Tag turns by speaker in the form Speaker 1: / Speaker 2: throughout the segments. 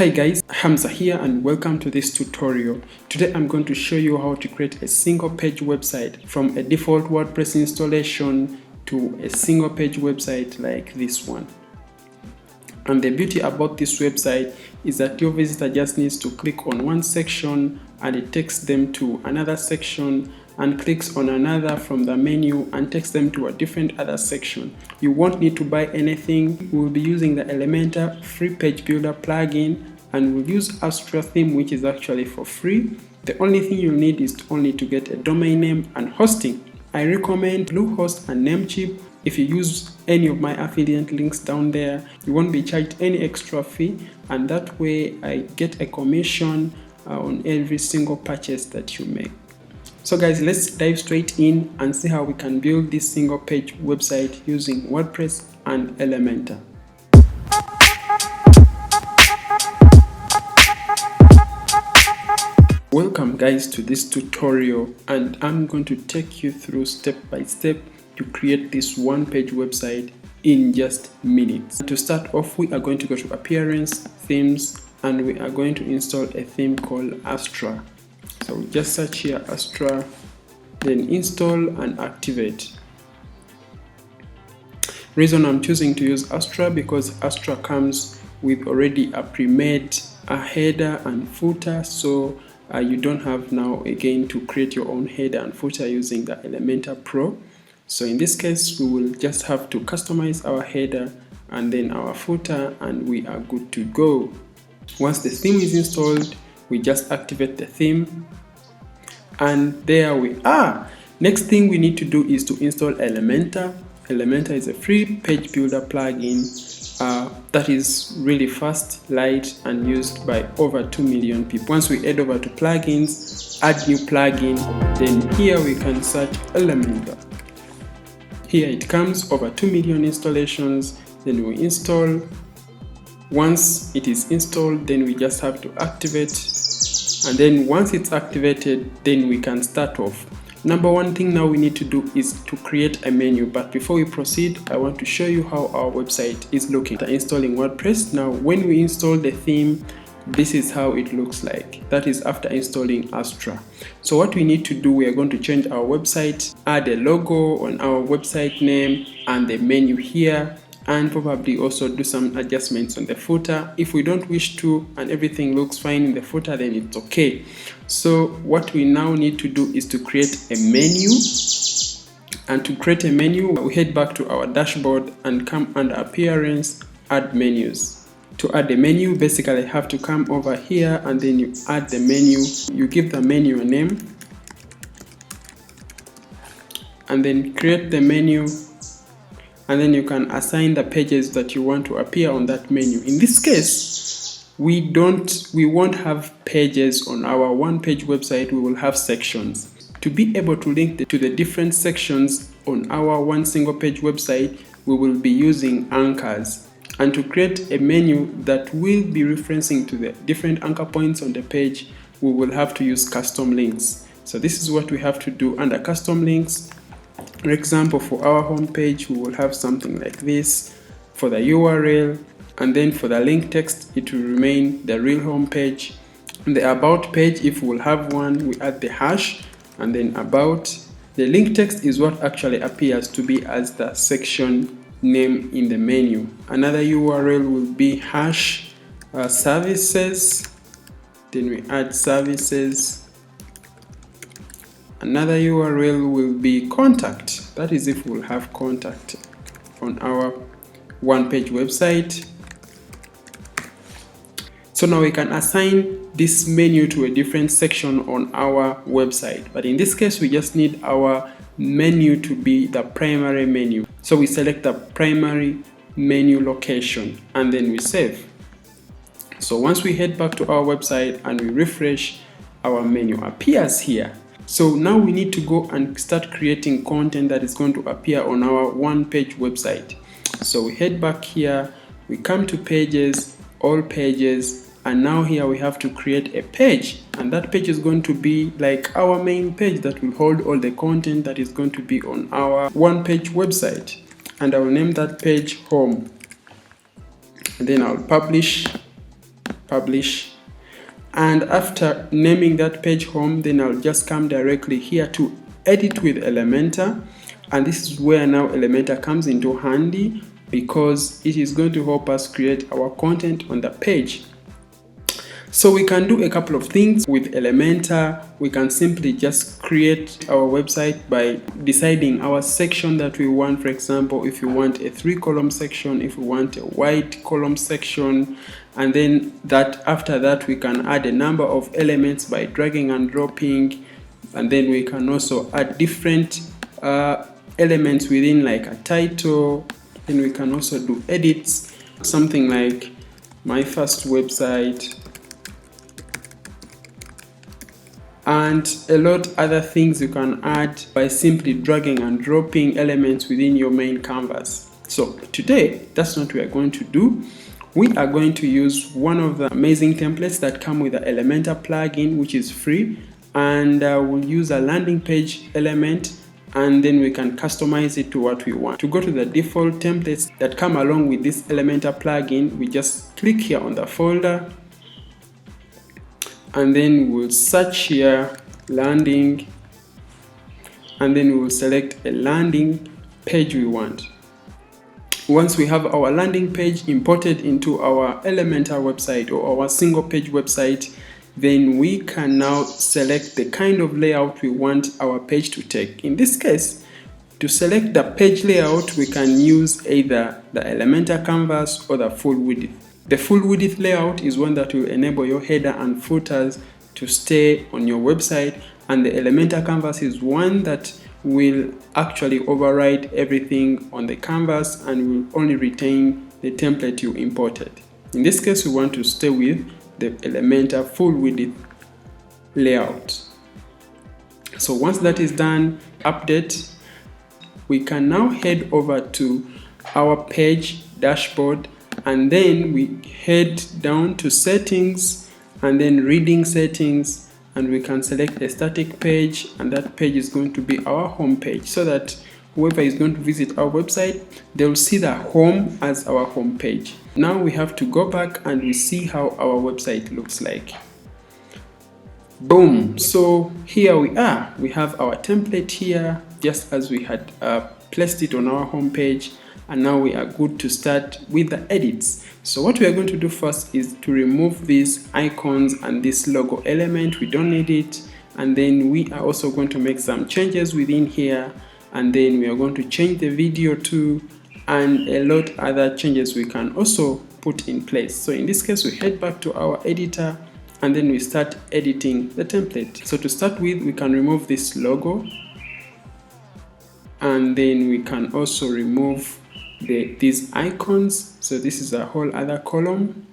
Speaker 1: Hi guys, Hamza here and welcome to this tutorial. Today I'm going to show you how to create a single page website from a default WordPress installation to a single page website like this one. And the beauty about this website is that your visitor just needs to click on one section and it takes them to another section and clicks on another from the menu and takes them to a different other section. You won't need to buy anything. We'll be using the Elementor free page builder plugin and we'll use Astra theme, which is actually for free. The only thing you'll need is only to get a domain name and hosting. I recommend Bluehost and Namecheap. If you use any of my affiliate links down there, you won't be charged any extra fee, and that way I get a commission on every single purchase that you make. So guys, let's dive straight in and see how we can build this single page website using WordPress and Elementor. Welcome guys to this tutorial, and I'm going to take you through step by step to create this one page website in just minutes. To start off, we are going to go to Appearance, Themes, and we are going to install a theme called Astra. So we just search here Astra, then install and activate. Reason I'm choosing to use Astra because Astra comes with already a pre-made header and footer, so you don't have now again to create your own header and footer using the Elementor Pro. So in this case, we will just have to customize our header and then our footer, and we are good to go. Once the theme is installed, we just activate the theme, and there we are. Next thing we need to do is to install Elementor. Elementor is a free page builder plugin that is really fast, light, and used by over 2 million people. Once we head over to plugins, add new plugin, then here we can search Elementor. Here it comes, over 2 million installations, then we install. Once it is installed, then we just have to activate, and then once it's activated, then we can start off. Number one thing now we need to do is to create a menu, but before we proceed, I want to show you how our website is looking after installing WordPress. Now when we install the theme, this is how it looks like. That is after installing Astra. So what we need to do, we are going to change our website, add a logo on our website name and the menu here, and probably also do some adjustments on the footer. If we don't wish to and everything looks fine in the footer, then it's okay. So what we now need to do is to create a menu. And to create a menu, we head back to our dashboard and come under Appearance, Add Menus. To add the menu, basically have to come over here and then you add the menu. You give the menu a name and then create the menu, and then you can assign the pages that you want to appear on that menu. In this case, we won't have pages on our one page website. We will have sections. To be able to link to the different sections on our one single page website, we will be using anchors. And to create a menu that will be referencing to the different anchor points on the page, we will have to use custom links. So this is what we have to do under custom links. For example, for our home page, we will have something like this for the URL, and then for the link text, it will remain the real home page. And the about page, if we will have one, we add the hash and then about. The link text is what actually appears to be as the section name in the menu. Another URL will be hash services, then we add services. Another URL will be contact, that is if we'll have contact on our one page website. So now we can assign this menu to a different section on our website, but in this case we just need our menu to be the primary menu. So we select the primary menu location and then we save. So once we head back to our website and we refresh, our menu appears here. So now we need to go and start creating content that is going to appear on our one page website. So we head back here, we come to pages, all pages, and now here we have to create a page, and that page is going to be like our main page that will hold all the content that is going to be on our one page website. And I will name that page Home, and then I'll publish publish. And after naming that page home, then I'll just come directly here to edit with Elementor. And this is where now Elementor comes into handy, because it is going to help us create our content on the page. So we can do a couple of things with Elementor. We can simply just create our website by deciding our section that we want. For example, if you want a 3-column section, if we want a wide column section, and then after that we can add a number of elements by dragging and dropping, and then we can also add different elements within, like a title. Then we can also do edits, something like my first website, and a lot other things you can add by simply dragging and dropping elements within your main canvas. So today, that's not what we are going to do. We are going to use one of the amazing templates that come with the Elementor plugin, which is free, and we'll use a landing page element, and then we can customize it to what we want. To go to the default templates that come along with this Elementor plugin, we just click here on the folder, and then we'll search here landing, and then we will select a landing page we want. Once we have our landing page imported into our Elementor website or our single page website, then we can now select the kind of layout we want our page to take. In this case, to select the page layout, we can use either the Elementor canvas or the full width. The full width layout is one that will enable your header and footers to stay on your website, and the Elementor canvas is one that will actually override everything on the canvas and will only retain the template you imported. In this case, we want to stay with the Elementor full width layout. So once that is done, update, we can now head over to our page dashboard, and then we head down to settings and then reading settings, and we can select a static page, and that page is going to be our home page, so that whoever is going to visit our website, they will see the home as our home page. Now we have to go back and we see how our website looks like. Boom! So here we are. We have our template here, just as we had placed it on our home page. And now we are good to start with the edits. So what we are going to do first is to remove these icons and this logo element. We don't need it. And then we are also going to make some changes within here. And then we are going to change the video too, and a lot other changes we can also put in place. So in this case, we head back to our editor and then we start editing the template. So to start with, we can remove this logo, and then we can also remove these icons. So this is a whole other column.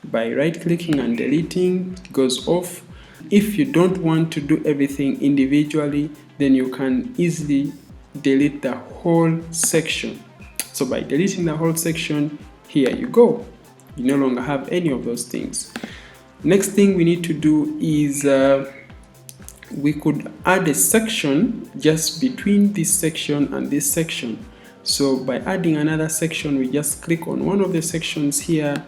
Speaker 1: By right clicking and deleting, it goes off. If you don't want to do everything individually, then you can easily delete the whole section. So by deleting the whole section, here you go. You no longer have any of those things. Next thing we need to do is we could add a section just between this section and this section. So by adding another section, we just click on one of the sections here,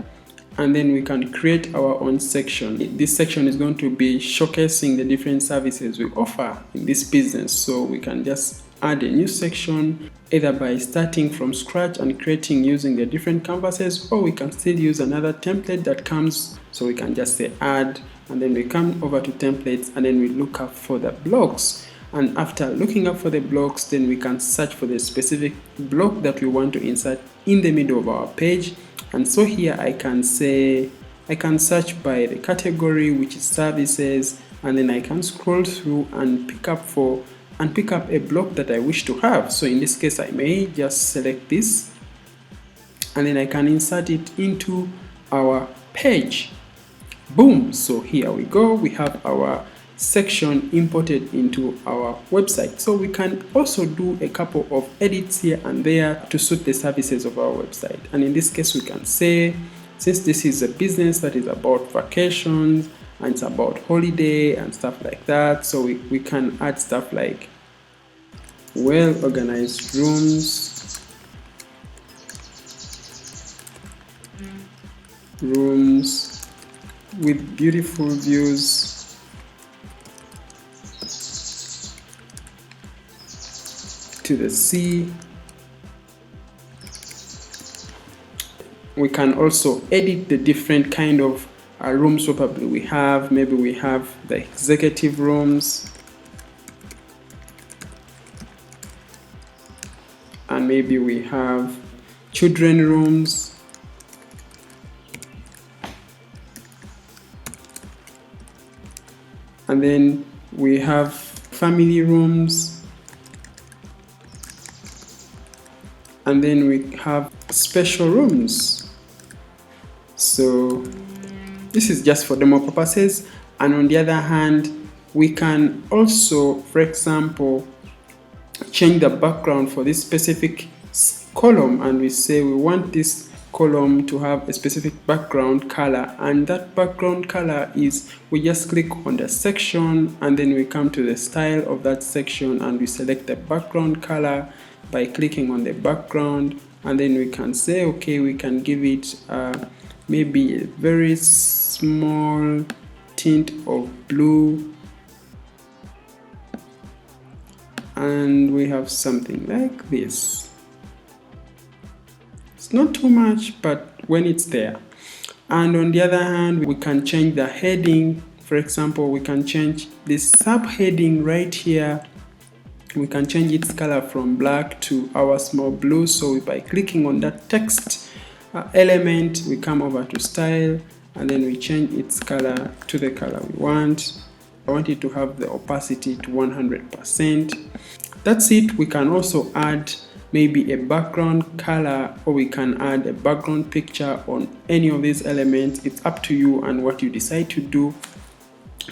Speaker 1: and then we can create our own section. This section is going to be showcasing the different services we offer in this business. So we can just add a new section, either by starting from scratch and creating using the different canvases, or we can still use another template that comes. So we can just say add, and then we come over to templates, and then we look up for the blocks. And after looking up for the blocks, then we can search for the specific block that we want to insert in the middle of our page. And so here I can search by the category, which is services, and then I can scroll through and pick up a block that I wish to have. So in this case, I may just select this, and then I can insert it into our page. Boom! So here we go. We have our section imported into our website. So we can also do a couple of edits here and there to suit the services of our website. And in this case, we can say, since this is a business that is about vacations and it's about holiday and stuff like that, so we can add stuff like well-organized rooms with beautiful views. To the sea. We can also edit the different kind of rooms probably we have. Maybe we have the executive rooms, and maybe we have children rooms, and then we have family rooms, and then we have special rooms. So this is just for demo purposes. And on the other hand, we can also, for example, change the background for this specific column, and we say we want this column to have a specific background color, and that background color is, we just click on the section and then we come to the style of that section and we select the background color by clicking on the background, and then we can say okay, we can give it maybe a very small tint of blue, and we have something like this. It's not too much, but when it's there. And on the other hand, we can change the heading. For example, we can change this subheading right here. We can change its color from black to our small blue. So by clicking on that text element, we come over to style, and then we change its color to the color we want. I want it to have the opacity to 100%. That's it. We can also add maybe a background color, or we can add a background picture on any of these elements. It's up to you and what you decide to do.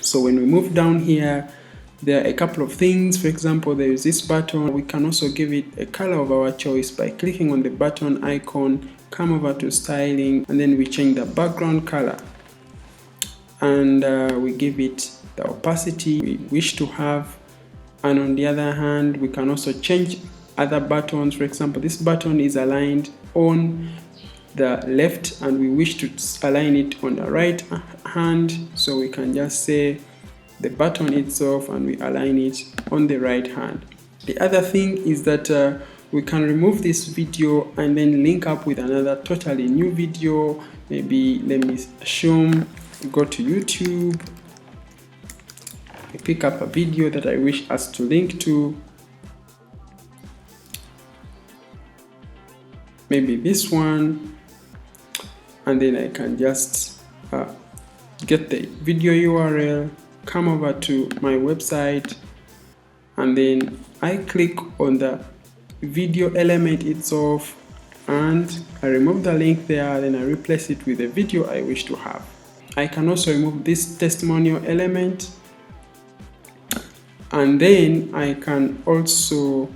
Speaker 1: So when we move down here, there are a couple of things. For example, there is this button. We can also give it a color of our choice by clicking on the button icon, come over to styling, and then we change the background color, and we give it the opacity we wish to have. And on the other hand, we can also change other buttons. For example, this button is aligned on the left and we wish to align it on the right hand, so we can just say the button itself and we align it on the right hand. The other thing is that we can remove this video and then link up with another totally new video. Maybe let me assume we go to YouTube, I pick up a video that I wish us to link to, maybe this one, and then I can just get the video URL, come over to my website, and then I click on the video element itself and I remove the link there, then I replace it with the video I wish to have. I can also remove this testimonial element, and then I can also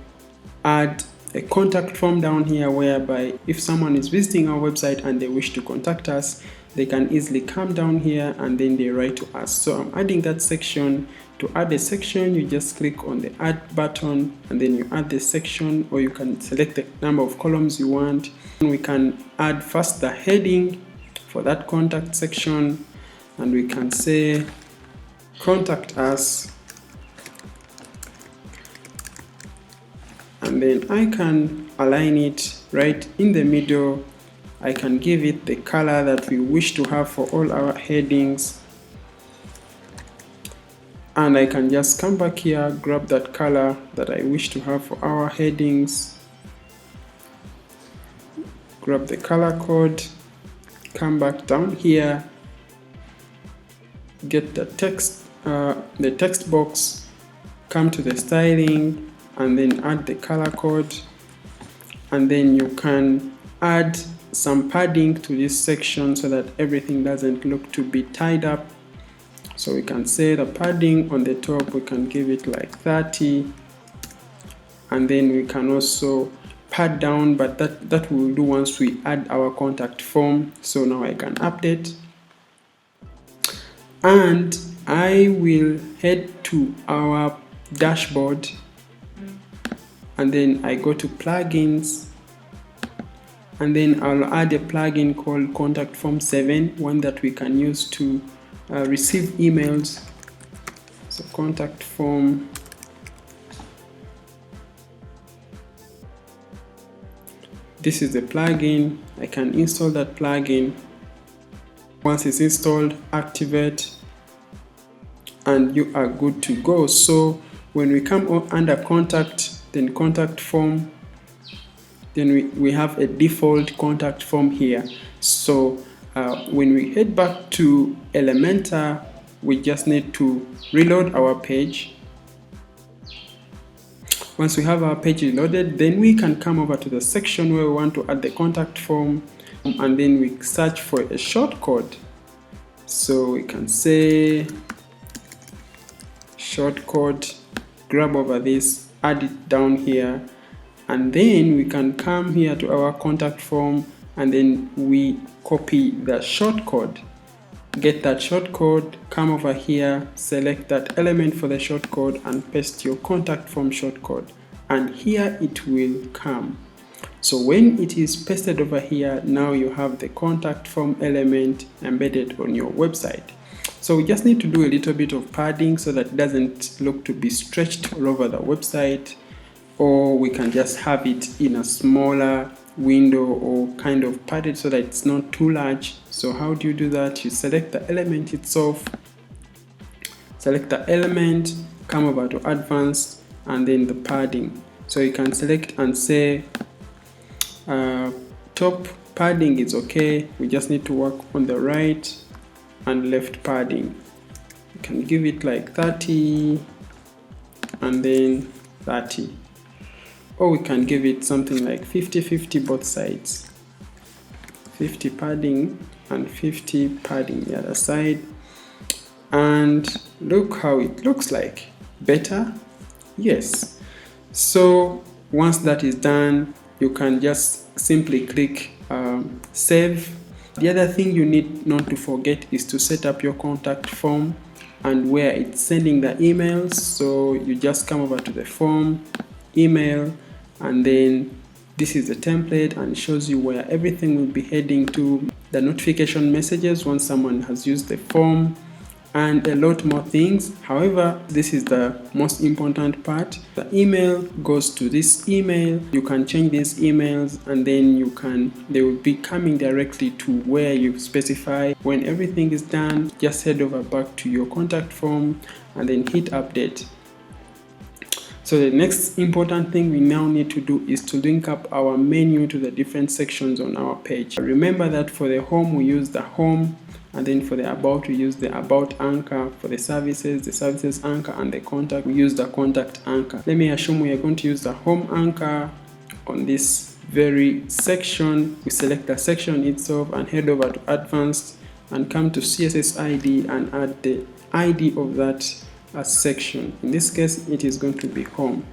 Speaker 1: add a contact form down here, whereby if someone is visiting our website and they wish to contact us, they can easily come down here and then they write to us. So I'm adding that section. To add a section, you just click on the add button and then you add the section, or you can select the number of columns you want. And we can add first the heading for that contact section, and we can say contact us, and then I can align it right in the middle. I can give it the color that we wish to have for all our headings, and I can just come back here, grab that color that I wish to have for our headings, grab the color code, come back down here, get the text box, come to the styling, and then add the color code, and then you can add some padding to this section so that everything doesn't look to be tied up. So we can say the padding on the top, we can give it like 30, and then we can also pad down, but that we will do once we add our contact form. So now I can update, and I will head to our dashboard, and then I go to plugins, and then I'll add a plugin called Contact Form 7, one that we can use to receive emails. So contact form. This is the plugin. I can install that plugin. Once it's installed, activate, and you are good to go. So when we come under contact, then contact form, then we have a default contact form here. So when we head back to Elementor, we just need to reload our page. Once we have our page reloaded, then we can come over to the section where we want to add the contact form, and then we search for a shortcode. So we can say shortcode, grab over this, add it down here, and then we can come here to our contact form, and then we copy the shortcode. Get that shortcode, come over here, select that element for the shortcode, and paste your contact form shortcode, and here it will come. So when it is pasted over here, now you have the contact form element embedded on your website. So we just need to do a little bit of padding so that it doesn't look to be stretched all over the website, or we can just have it in a smaller window or kind of padded so that it's not too large. So how do you do that? You select the element itself, select the element, come over to advanced, and then the padding. So you can select and say top padding is okay. We just need to work on the right and left padding. You can give it like 30 and then 30. Or we can give it something like 50-50 both sides. 50 padding and 50 padding the other side. And look how it looks like. Better? Yes. So once that is done, you can just simply click save. The other thing you need not to forget is to set up your contact form and where it's sending the emails. So you just come over to the form, email, and then this is the template, and shows you where everything will be heading to, the notification messages once someone has used the form, and a lot more things. However, this is the most important part. The email goes to this email. You can change these emails, and then they will be coming directly to where you specify. When everything is done, just head over back to your contact form and then hit update. So the next important thing we now need to do is to link up our menu to the different sections on our page. Remember that for the home, we use the home, and then for the about, we use the about anchor. For the services anchor, and the contact, we use the contact anchor. Let me assume we are going to use the home anchor on this very section. We select the section itself and head over to advanced and come to CSS ID and add the ID of that section. In this case, it is going to be home.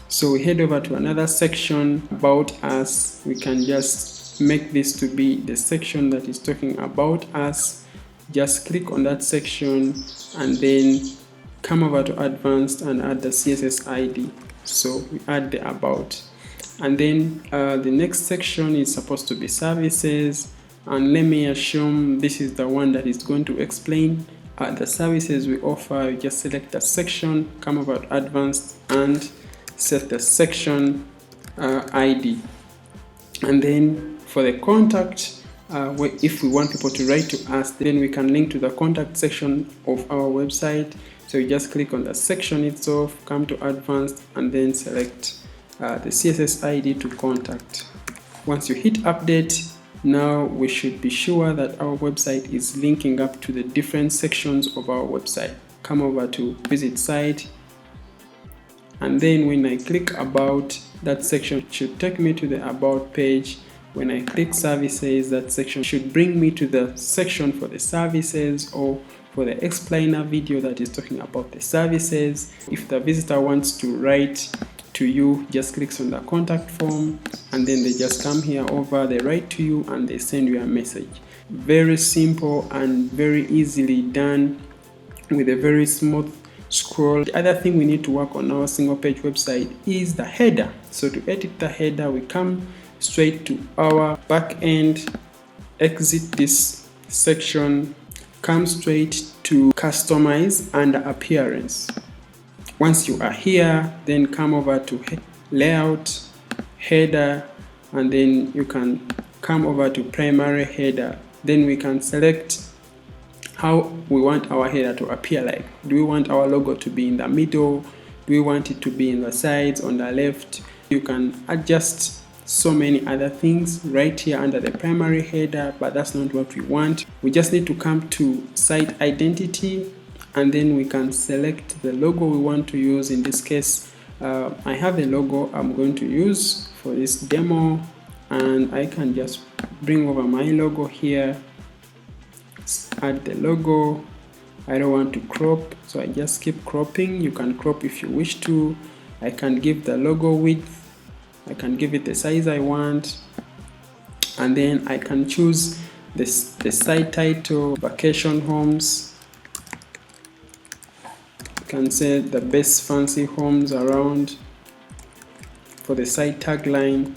Speaker 1: So we head over to another section, about us. We can just make this to be the section that is talking about us. Just click on that section and then come over to advanced and add the CSS ID. So we add the about, and then the next section is supposed to be services, and let me assume this is the one that is going to explain the services we offer. You just select the section, come over to advanced and set the section ID. And then for the contact, if we want people to write to us, then we can link to the contact section of our website. So you just click on the section itself, come to advanced, and then select the CSS ID to contact. Once you hit update, now we should be sure that our website is linking up to the different sections of our website. Come over to visit site, and then when I click about, that section should take me to the about page. When I click services, that section should bring me to the section for the services, or for the explainer video that is talking about the services. If the visitor wants to write to you, just clicks on the contact form, and then they just come here over, they write to you, and they send you a message. Very simple and very easily done with a very smooth scroll. The other thing we need to work on our single page website is the header. So to edit the header, we come straight to our back end, exit this section, come straight to customize and appearance. Once you are here, then come over to layout, header, and then you can come over to primary header. Then we can select how we want our header to appear like. Do we want our logo to be in the middle? Do we want it to be in the sides, on the left? You can adjust so many other things right here under the primary header, but that's not what we want. We just need to come to site identity, and then we can select the logo we want to use. In this case, I have a logo I'm going to use for this demo, and I can just bring over my logo here, add the logo. I don't want to crop, so I just keep cropping. You can crop if you wish to. I can give the logo width, I can give it the size I want, and then I can choose the site title, vacation homes. I can say the best fancy homes around. For the site tagline,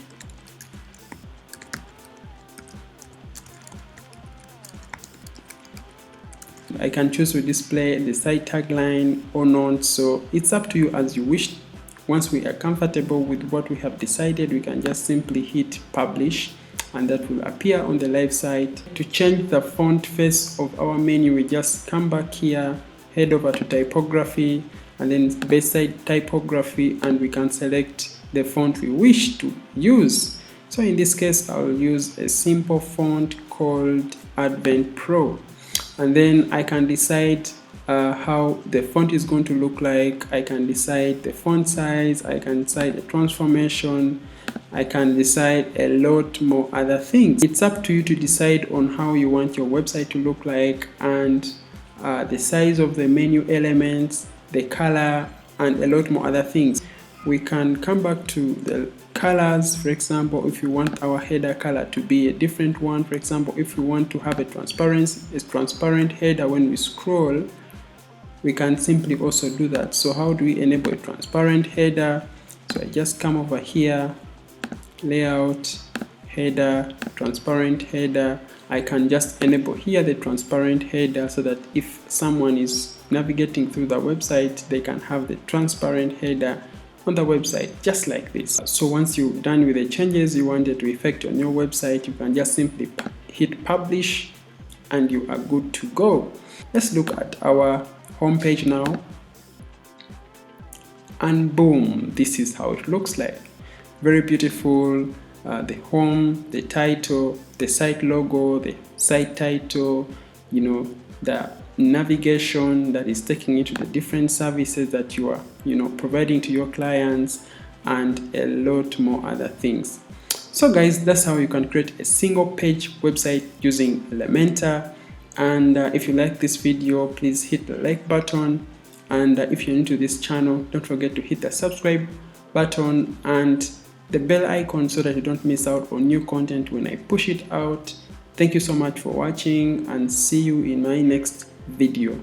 Speaker 1: I can choose to display the site tagline or not, so it's up to you as you wish. Once we are comfortable with what we have decided, we can just simply hit publish, and that will appear on the live site. To change the font face of our menu, we just come back here, head over to typography, and then base site typography, and we can select the font we wish to use. So in this case, I'll use a simple font called Advent Pro, and then I can decide how the font is going to look like. I can decide the font size, I can decide the transformation, I can decide a lot more other things. It's up to you to decide on how you want your website to look like, and the size of the menu elements, the color, and a lot more other things. We can come back to the colors. For example, if you want our header color to be a different one, for example, if we want to have a transparent header when we scroll, we can simply also do that. So how do we enable a transparent header? So I just come over here, layout, header, transparent header. I can just enable here the transparent header so that if someone is navigating through the website, they can have the transparent header on the website, just like this. So once you're done with the changes you wanted to effect on your website, you can just simply hit publish, and you are good to go. Let's look at our homepage now, and boom, this is how it looks like. Very beautiful. The home, the title, the site logo, the site title, the navigation that is taking you to the different services that you are providing to your clients, and a lot more other things. So guys, that's how you can create a single page website using Elementor. And if you like this video, please hit the like button, and if you're new to this channel, don't forget to hit the subscribe button and the bell icon so that you don't miss out on new content when I push it out. Thank you so much for watching, and see you in my next video.